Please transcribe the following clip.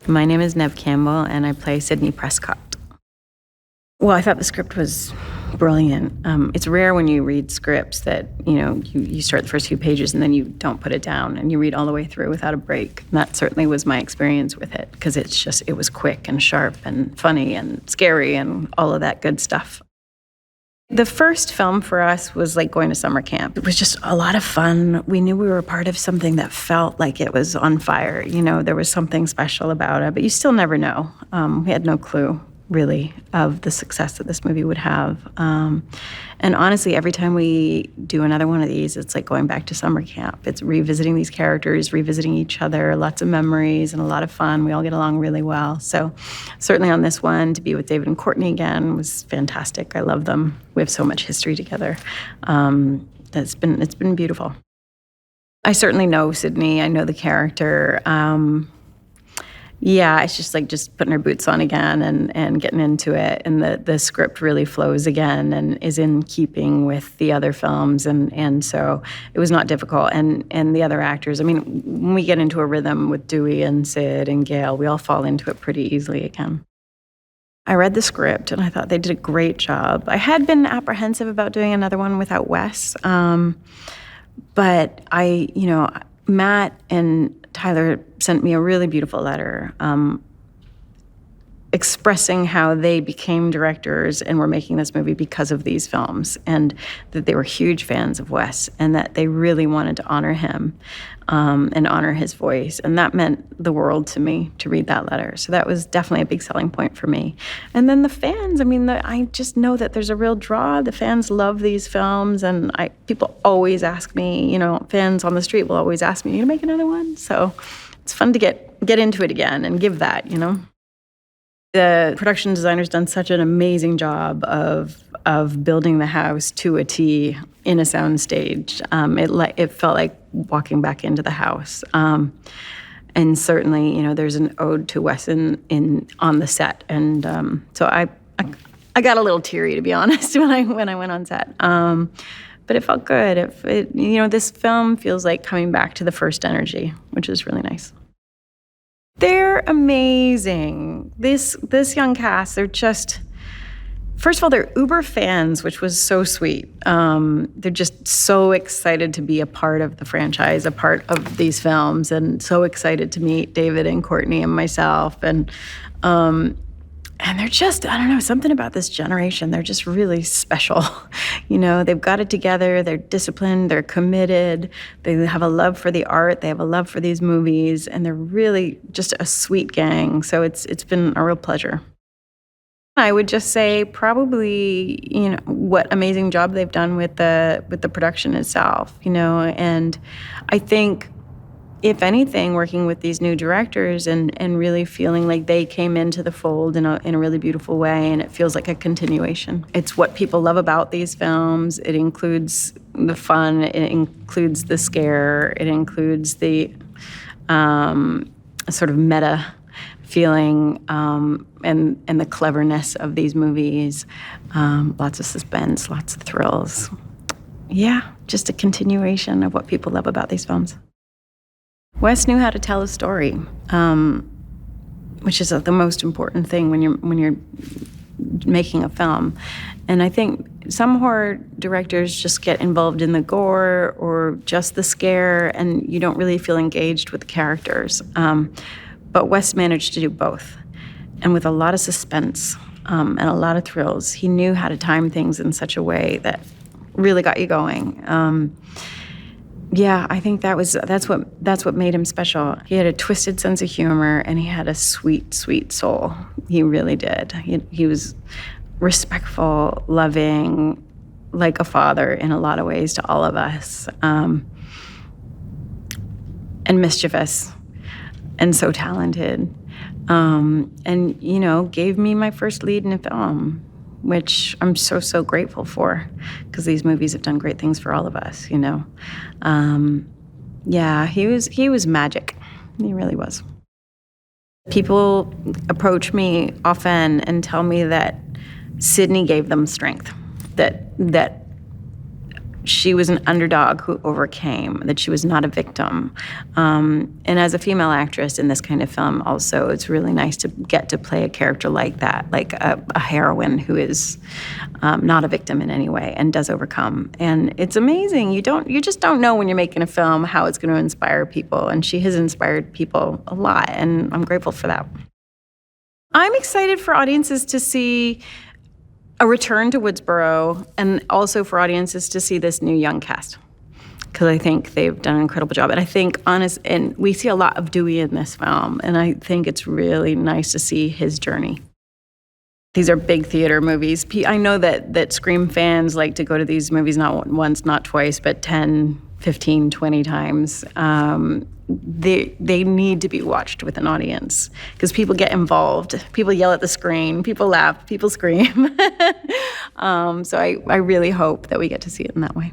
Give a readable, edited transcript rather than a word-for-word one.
My name is Neve Campbell, and I play Sidney Prescott. Well, I thought the script was brilliant. It's rare when you read scripts that, you start the first few pages and then you don't put it down and you read all the way through without a break. And that certainly was my experience with it, because it was quick and sharp and funny and scary and all of that good stuff. The first film for us was like going to summer camp. It was just a lot of fun. We knew we were part of something that felt like it was on fire. There was something special about it, but you still never know. We had no clue, really, of the success that this movie would have. And honestly, every time we do another one of these, it's like going back to summer camp. It's revisiting these characters, revisiting each other, lots of memories and a lot of fun. We all get along really well. So certainly on this one, to be with David and Courteney again was fantastic. I love them. We have so much history together. It's been beautiful. I certainly know Sidney. I know the character. Yeah, it's just like putting her boots on again and getting into it. And the script really flows again and is in keeping with the other films. And so it was not difficult. And the other actors, when we get into a rhythm with Dewey and Sid and Gail, we all fall into it pretty easily again. I read the script and I thought they did a great job. I had been apprehensive about doing another one without Wes. But Matt and Tyler sent me a really beautiful letter expressing how they became directors and were making this movie because of these films, and that they were huge fans of Wes and that they really wanted to honor him and honor his voice. And that meant the world to me to read that letter. So that was definitely a big selling point for me. And then the fans, I just know that there's a real draw. The fans love these films, and people always ask me, fans on the street will always ask me, "You gonna make another one?" So it's fun to get into it again and give that, The production designer's done such an amazing job of building the house to a T in a sound stage. It felt like walking back into the house. And certainly, there's an ode to Wes on the set. And so I got a little teary, to be honest, when I went on set. But it felt good. This film feels like coming back to the first energy, which is really nice. They're amazing. This young cast, they're just, first of all, they're uber fans, which was so sweet. They're just so excited to be a part of the franchise, a part of these films, and so excited to meet David and Courteney and myself. And they're just, I don't know, something about this generation. They're just really special. They've got it together. They're disciplined. They're committed. They have a love for the art. They have a love for these movies. And they're really just a sweet gang. So it's been a real pleasure. I would just say probably, what amazing job they've done with the production itself, And I think, if anything, working with these new directors and really feeling like they came into the fold in a really beautiful way, and it feels like a continuation. It's what people love about these films. It includes the fun. It includes the scare. It includes the sort of meta feeling and the cleverness of these movies. Lots of suspense, lots of thrills. Yeah, just a continuation of what people love about these films. Wes knew how to tell a story, which is the most important thing when you're making a film. And I think some horror directors just get involved in the gore or just the scare, and you don't really feel engaged with the characters. But Wes managed to do both, and with a lot of suspense and a lot of thrills. He knew how to time things in such a way that really got you going. Yeah, I think that's what made him special. He had a twisted sense of humor, and he had a sweet, sweet soul. He really did. He was respectful, loving, like a father in a lot of ways to all of us, and mischievous, and so talented. And gave me my first lead in a film, which I'm so grateful for, because these movies have done great things for all of us, Yeah, he was magic. He really was. People approach me often and tell me that Sidney gave them strength, that she was an underdog who overcame, that she was not a victim. And as a female actress in this kind of film also, it's really nice to get to play a character like that, like a heroine who is not a victim in any way and does overcome. And it's amazing. You just don't know when you're making a film how it's going to inspire people. And she has inspired people a lot, and I'm grateful for that. I'm excited for audiences to see a return to Woodsboro, and also for audiences to see this new young cast, because I think they've done an incredible job. And I think, and we see a lot of Dewey in this film, and I think it's really nice to see his journey. These are big theater movies. I know that Scream fans like to go to these movies not once, not twice, but 10, 15, 20 times. They need to be watched with an audience, because people get involved. People yell at the screen. People laugh. People scream. So I really hope that we get to see it in that way.